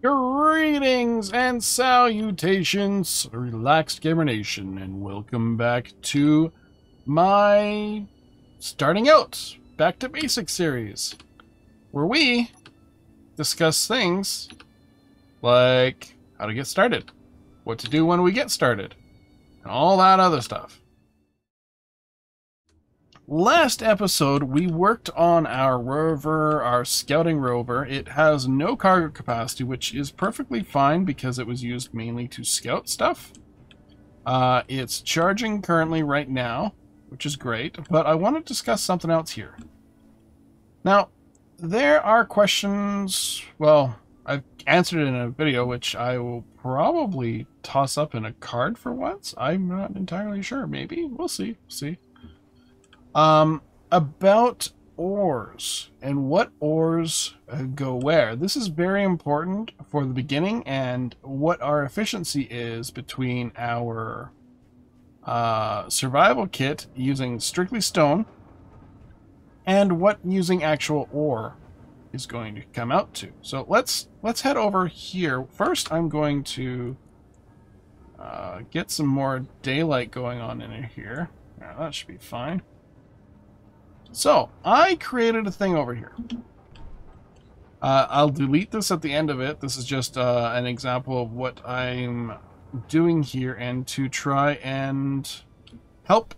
Greetings and salutations, relaxed gamer nation, and welcome back to my starting out back to basics series, where we discuss things like how to get started, what to do when we get started, and all that other stuff. Last episode, we worked on our rover, our scouting rover. It has no cargo capacity, which is perfectly fine because it was used mainly to scout stuff. It's charging currently right now, which is great, but I want to discuss something else here. Now, there are questions, well, I've answered it in a video, which I will probably toss up in a card for once. I'm not entirely sure. Maybe. We'll see. About ores and what ores go where. This is very important for the beginning and what our efficiency is between our survival kit using strictly stone and what using actual ore is going to come out to. So let's head over here. First, I'm going to get some more daylight going on in here. Yeah, that should be fine. So, I created a thing over here. I'll delete this at the end of it. This is just an example of what I'm doing here and to try and help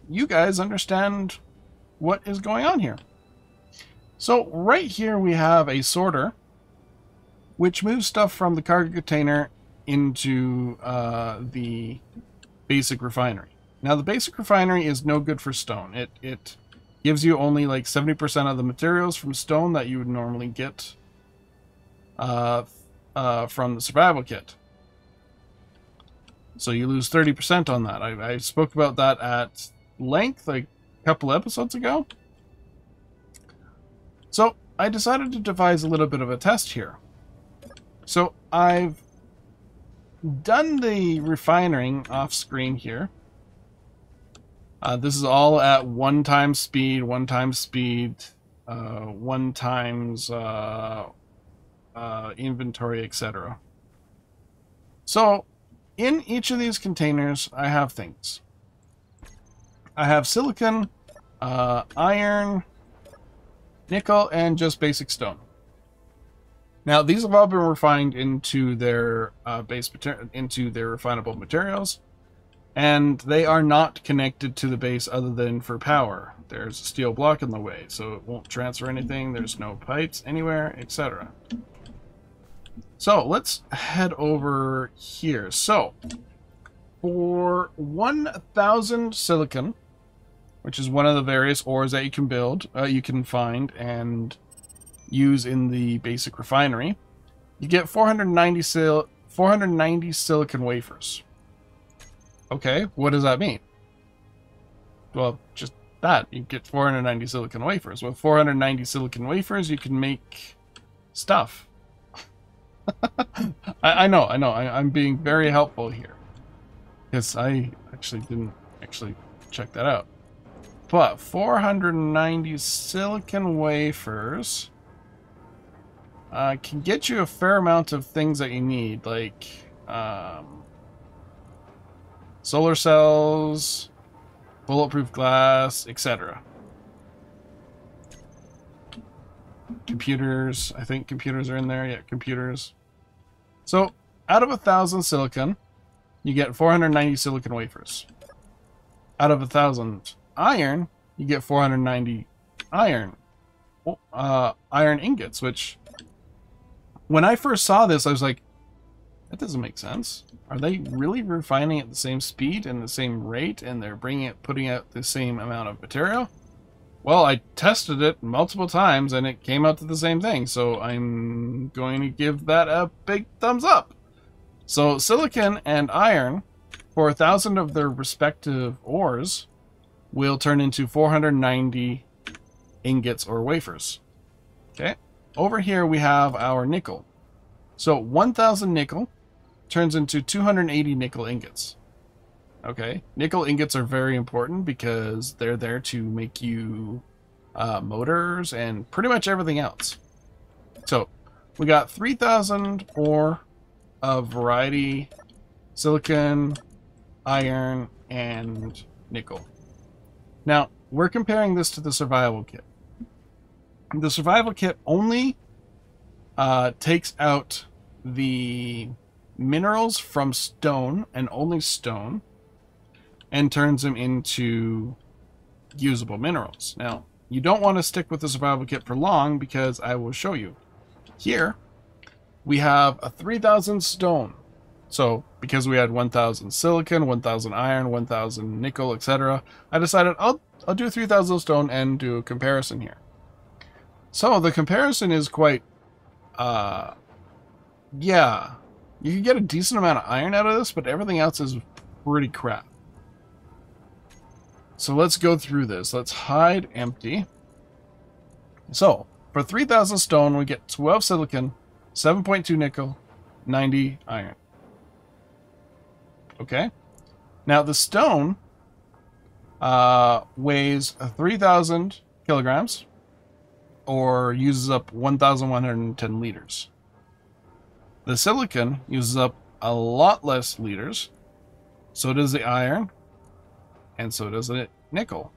you guys understand what is going on here. So, right here we have a sorter, which moves stuff from the cargo container into the basic refinery. Now, the basic refinery is no good for stone. It gives you only like 70% of the materials from stone that you would normally get from the survival kit. So you lose 30% on that. I spoke about that at length like a couple episodes ago. So I decided to devise a little bit of a test here. So I've done the refining off screen here. This is all at 1 times speed, 1 times speed, 1 times inventory, etc. So, in each of these containers, I have things. I have silicon, iron, nickel, and just basic stone. Now, these have all been refined into their into their refinable materials. And they are not connected to the base other than for power. There's a steel block in the way, so it won't transfer anything. There's no pipes anywhere, etc. So let's head over here. So for 1,000 silicon, which is one of the various ores that you can build, you can find and use in the basic refinery, you get 490 silicon wafers. Okay, what does that mean? Well, just that. You get 490 silicon wafers. With 490 silicon wafers, you can make stuff. I know. I'm being very helpful here. Because I actually didn't check that out. But 490 silicon wafers can get you a fair amount of things that you need, like solar cells, bulletproof glass, etc. Computers. I think computers are in there. Yeah, computers. So, out of 1,000 silicon, you get 490 silicon wafers. Out of 1,000 iron, you get 490 iron ingots, which, when I first saw this, I was like, that doesn't make sense. Are they really refining at the same speed and the same rate, and they're putting out the same amount of material? Well, I tested it multiple times, and it came out to the same thing, so I'm going to give that a big thumbs up. So silicon and iron, for 1,000 of their respective ores, will turn into 490 ingots or wafers. Okay. Over here we have our nickel. So 1,000 nickel turns into 280 nickel ingots. Okay, nickel ingots are very important because they're there to make you motors and pretty much everything else. So we got 3,000 ore of variety, silicon, iron, and nickel. Now, we're comparing this to the survival kit. The survival kit only takes out the minerals from stone, and only stone, and turns them into usable minerals. Now, you don't want to stick with the survival kit for long, because I will show you. Here, we have a 3,000 stone. So, because we had 1,000 silicon, 1,000 iron, 1,000 nickel, etc., I decided I'll do 3,000 stone and do a comparison here. So, the comparison is quite, yeah, you can get a decent amount of iron out of this, but everything else is pretty crap. So let's go through this. Let's hide empty. So, for 3,000 stone, we get 12 silicon, 7.2 nickel, 90 iron. Okay? Now, the stone weighs 3,000 kilograms, or uses up 1,110 liters. The silicon uses up a lot less liters, so does the iron, and so does the nickel.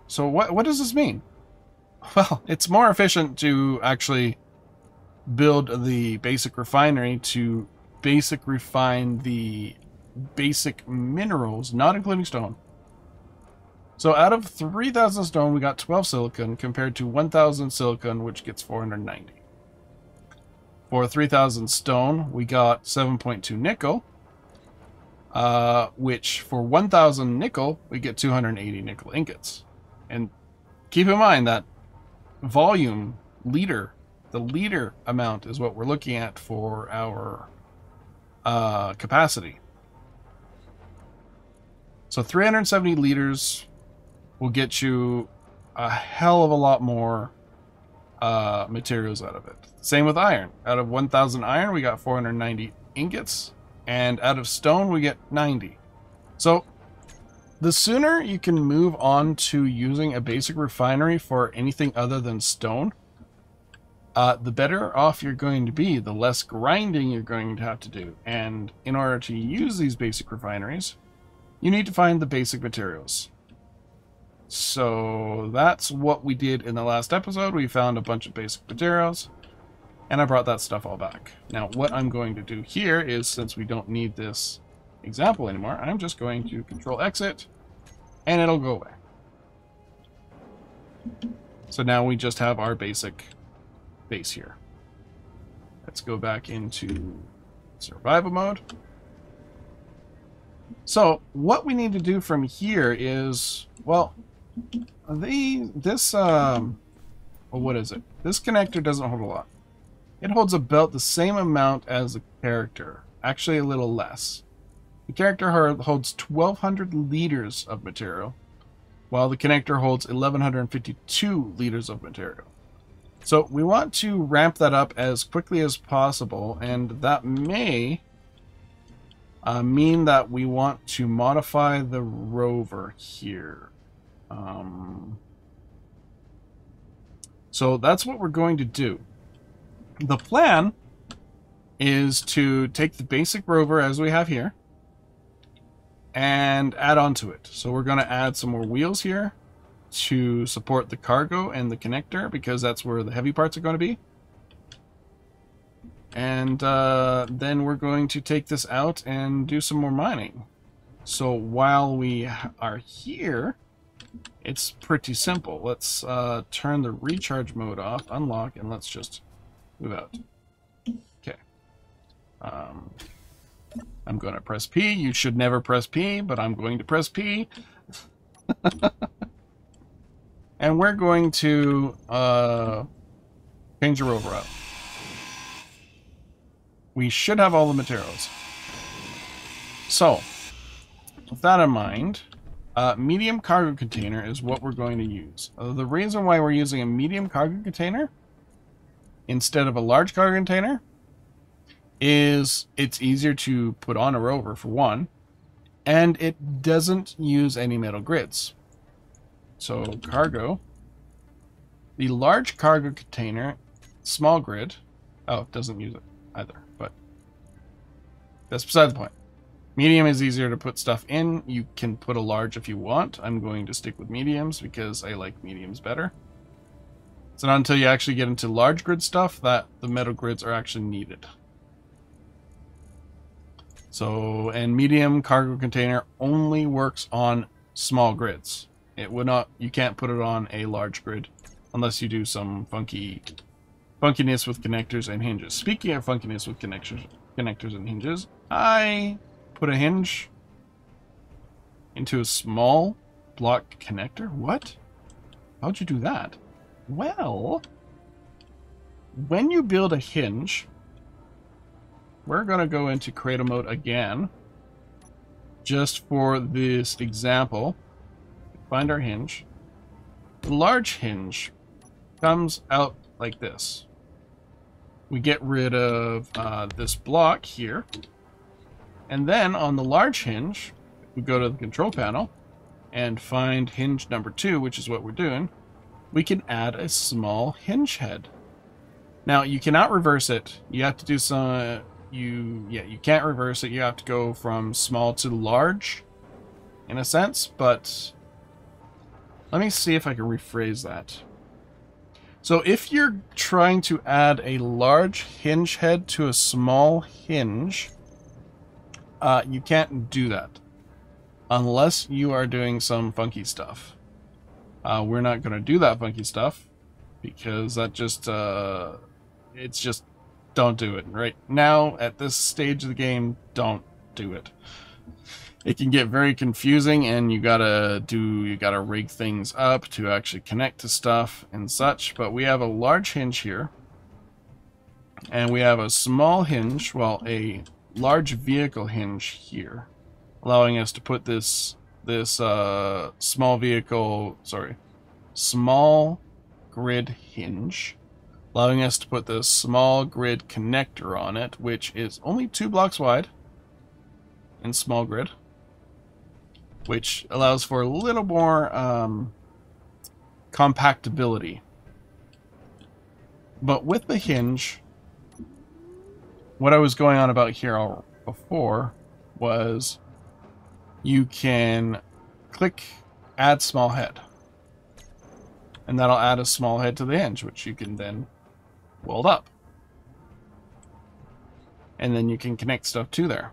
So what does this mean? Well, it's more efficient to actually build the basic refinery to basic refine the basic minerals, not including stone. So out of 3,000 stone, we got 12 silicon compared to 1,000 silicon, which gets 490. For 3,000 stone, we got 7.2 nickel, which for 1,000 nickel, we get 280 nickel ingots. And keep in mind that volume, liter, the liter amount is what we're looking at for our capacity. So 370 liters will get you a hell of a lot more materials out of it. Same with iron. Out of 1,000 iron, we got 490 ingots. And out of stone, we get 90. So, the sooner you can move on to using a basic refinery for anything other than stone, the better off you're going to be, the less grinding you're going to have to do. And in order to use these basic refineries, you need to find the basic materials. So, that's what we did in the last episode. We found a bunch of basic materials. And I brought that stuff all back. Now, what I'm going to do here is, since we don't need this example anymore, I'm just going to Control Exit, and it'll go away. So now we just have our basic base here. Let's go back into survival mode. So, what we need to do from here is, well, what is it? This connector doesn't hold a lot. It holds about the same amount as the character, actually a little less. The character holds 1,200 liters of material, while the connector holds 1,152 liters of material. So we want to ramp that up as quickly as possible, and that may mean that we want to modify the rover here. So that's what we're going to do. The plan is to take the basic rover as we have here and add on to it. So we're going to add some more wheels here to support the cargo and the connector, because that's where the heavy parts are going to be. And then we're going to take this out and do some more mining. So while we are here, it's pretty simple. Let's turn the recharge mode off, unlock, and let's just move out. Okay. I'm going to press P. You should never press P, but I'm going to press P. And we're going to change the rover out. We should have all the materials. So, with that in mind, medium cargo container is what we're going to use. The reason why we're using a medium cargo container instead of a large cargo container is it's easier to put on a rover, for one, and it doesn't use any metal grids. So cargo, the large cargo container, small grid, Oh, it doesn't use it either, but that's beside the point. Medium is easier to put stuff in. You can put a large if you want. I'm going to stick with mediums because I like mediums better. It's not until you actually get into large grid stuff that the metal grids are actually needed. So, and medium cargo container only works on small grids. It would not, you can't put it on a large grid unless you do some funkiness with connectors and hinges. Speaking of funkiness with connectors and hinges, I put a hinge into a small block connector. What? How'd you do that? Well, when you build a hinge, we're going to go into creative mode again, just for this example. Find our hinge. The large hinge comes out like this. We get rid of this block here. And then on the large hinge, we go to the control panel and find hinge number 2, which is what we're doing. We can add a small hinge head. Now, you cannot reverse it. You have to do some... you can't reverse it. You have to go from small to large, in a sense, but let me see if I can rephrase that. So if you're trying to add a large hinge head to a small hinge, you can't do that unless you are doing some funky stuff. We're not going to do that funky stuff because that just, it's just, don't do it. Right now, at this stage of the game, don't do it. It can get very confusing, and you gotta rig things up to actually connect to stuff and such. But we have a large hinge here, and we have a small hinge, well, a large vehicle hinge here, allowing us to put this small grid hinge, allowing us to put the small grid connector on it, which is only 2 blocks wide in small grid, which allows for a little more compactability. But with the hinge, what I was going on about here before was you can click add small head, and that'll add a small head to the hinge, which you can then weld up, and then you can connect stuff to there.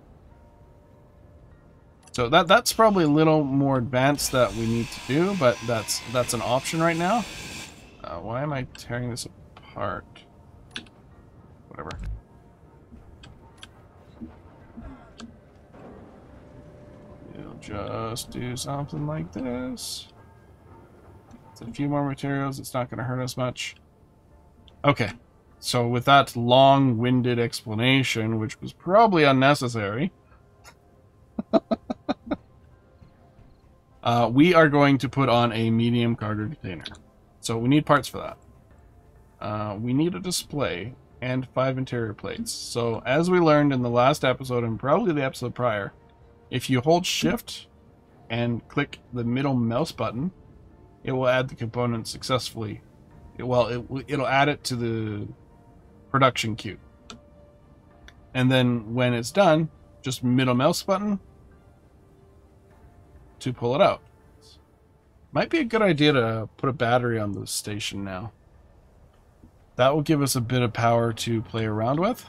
So that's probably a little more advanced that we need to do, but that's an option right now. Why am I tearing this apart? Whatever. We'll just do something like this. It's a few more materials. It's not going to hurt us much. Okay. So with that long-winded explanation, which was probably unnecessary, we are going to put on a medium cargo container. So we need parts for that. We need a display and 5 interior plates. So as we learned in the last episode and probably the episode prior, if you hold shift and click the middle mouse button, it will add the component successfully. It'll add it to the production queue. And then when it's done, just middle mouse button to pull it out. Might be a good idea to put a battery on the station now. That will give us a bit of power to play around with.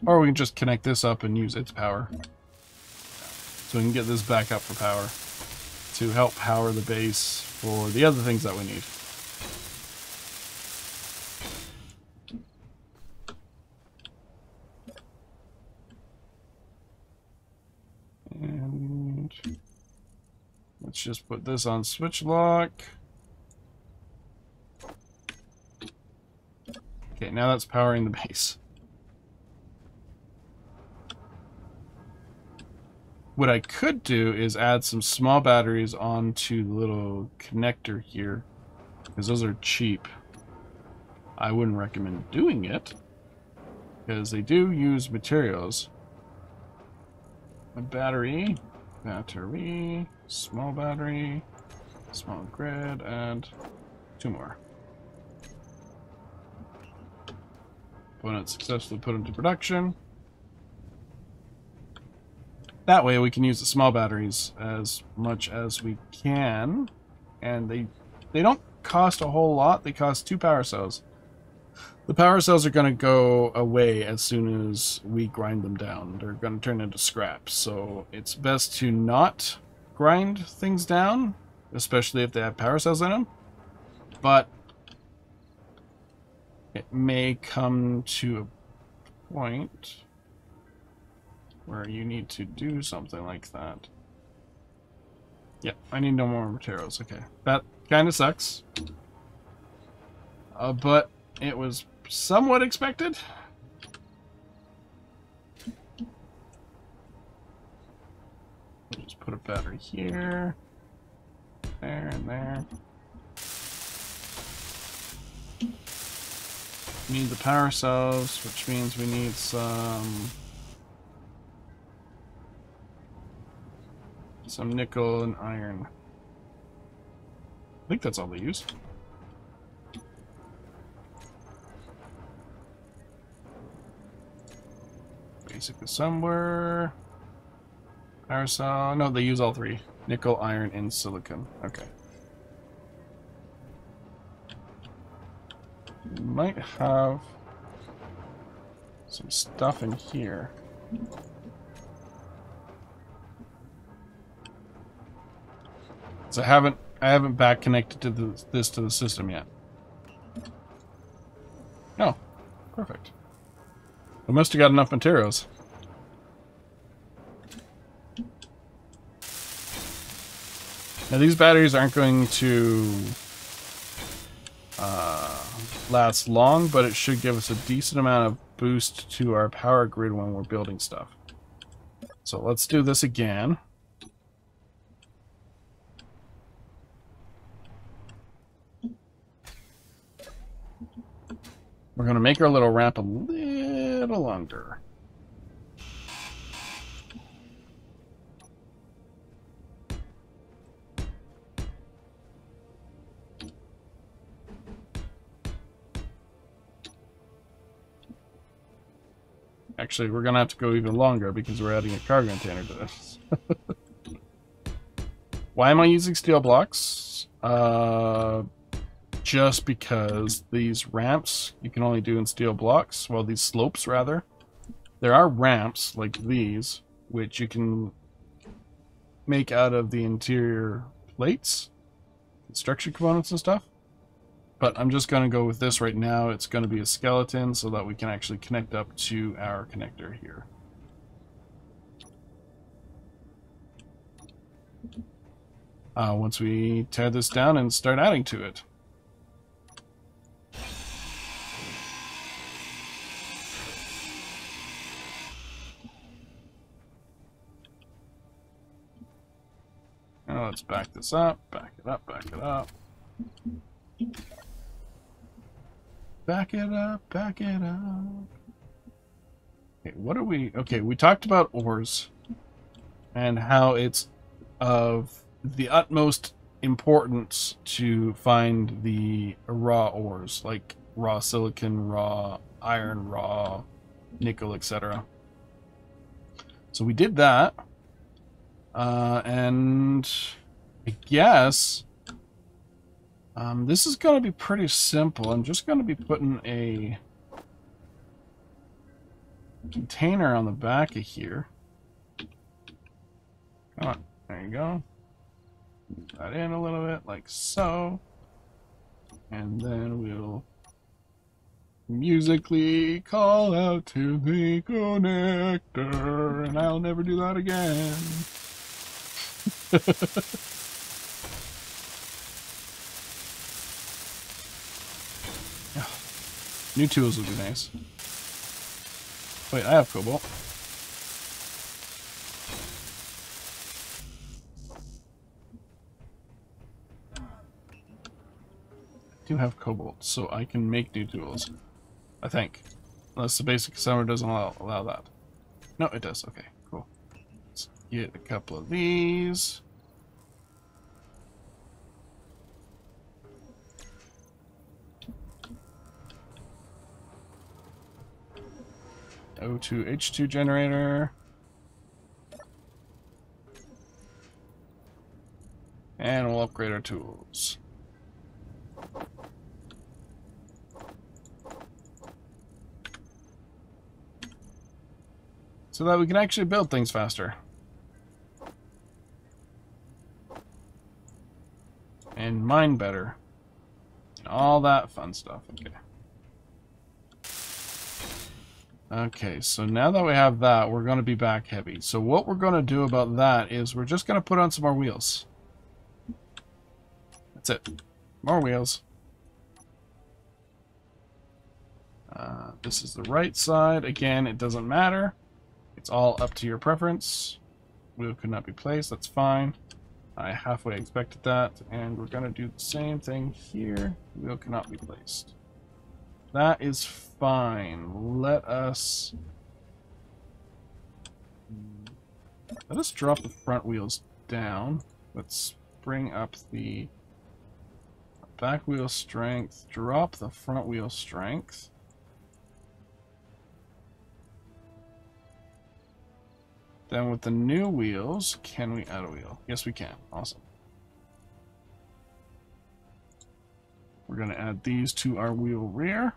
Or we can just connect this up and use its power. So we can get this back up for power to help power the base for the other things that we need. And let's just put this on switch lock. Okay, now that's powering the base. What I could do is add some small batteries onto the little connector here, because those are cheap. I wouldn't recommend doing it, because they do use materials. A battery, small battery, small grid, and 2 more. component successfully put into production. That way we can use the small batteries as much as we can. And they don't cost a whole lot. They cost 2 power cells. The power cells are going to go away as soon as we grind them down. They're going to turn into scrap. So it's best to not grind things down, especially if they have power cells in them. But it may come to a point where you need to do something like that. Yeah, I need no more materials. Okay, that kind of sucks. But it was somewhat expected. We'll just put a battery here, there, and there. We need the power cells, which means we need some nickel and iron. I think that's all they use. Basically somewhere. Power cell. No, they use all 3. Nickel, iron, and silicon. Okay. We might have some stuff in here. So I haven't back connected to this to the system yet. Oh, perfect. We must have got enough materials. Now these batteries aren't going to last long, but it should give us a decent amount of boost to our power grid when we're building stuff. So let's do this again. We're going to make our little ramp a little longer. Actually, we're going to have to go even longer because we're adding a cargo container to this. Why am I using steel blocks? Just because these ramps you can only do in steel blocks. Well, these slopes, rather. There are ramps like these, which you can make out of the interior plates, construction components and stuff. But I'm just going to go with this right now. It's going to be a skeleton so that we can actually connect up to our connector here. Once we tear this down and start adding to it. Now let's back this up, back it up, back it up. Back it up, back it up. Okay, what are we... Okay, we talked about ores and how it's of the utmost importance to find the raw ores, like raw silicon, raw iron, raw nickel, etc. So we did that. And I guess this is going to be pretty simple. I'm just going to be putting a container on the back of here. Come on, there you go. Move that in a little bit, like so. And then we'll musically call out to the connector, and I'll never do that again. New tools would be nice. Wait, I have cobalt. I do have cobalt, so I can make new tools. I think. Unless the basic assembler doesn't allow that. No, it does. Okay, cool. Let's get a couple of these. O2 H2 generator. And we'll upgrade our tools. So that we can actually build things faster. And mine better. And all that fun stuff. Okay. Okay, so now that we have that, we're going to be back heavy. So what we're going to do about that is we're just going to put on some more wheels. That's it. More wheels. This is the right side. Again, it doesn't matter. It's all up to your preference. Wheel could not be placed. That's fine. I halfway expected that. And we're going to do the same thing here. Wheel cannot be placed. That is fine. Let us drop the front wheels down. Let's bring up the back wheel strength. Drop the front wheel strength. Then with the new wheels, can we add a wheel? Yes, we can. Awesome. We're going to add these to our wheel rear.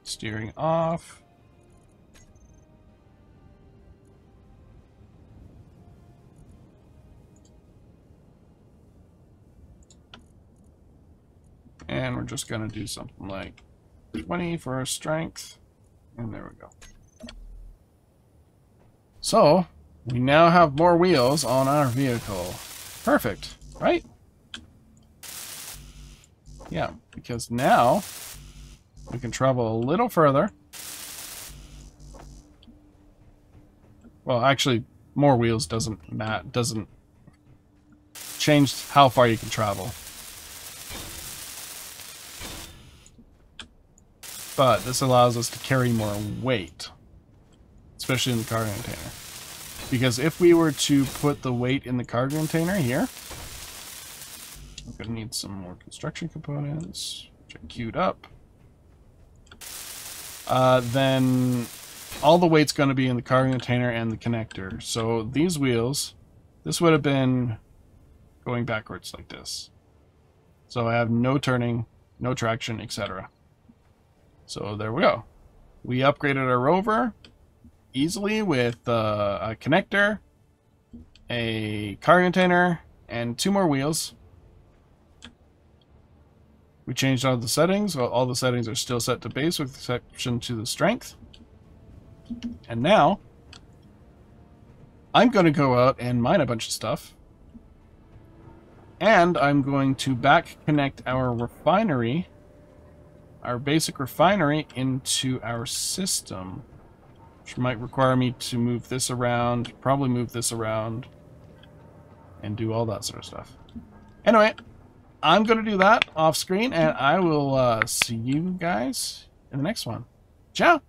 Steering off. And we're just going to do something like 20 for our strength. And there we go. So, we now have more wheels on our vehicle. Perfect, right? Yeah, because now we can travel a little further. Well, actually, more wheels doesn't change how far you can travel. But this allows us to carry more weight, especially in the cargo container. Because if we were to put the weight in the cargo container here, we're going to need some more construction components, which are queued up. Then all the weight's going to be in the cargo container and the connector. So these wheels, this would have been going backwards like this. So I have no turning, no traction, etc. So there we go. We upgraded our Rover easily with a connector, a cargo container, and 2 more wheels. We changed all the settings. Well, all the settings are still set to base with exception to the strength. And now, I'm going to go out and mine a bunch of stuff. And I'm going to back connect our refinery, our basic refinery, into our system. Which might require me to move this around, probably move this around, and do all that sort of stuff. Anyway, I'm going to do that off screen, and I will see you guys in the next one. Ciao!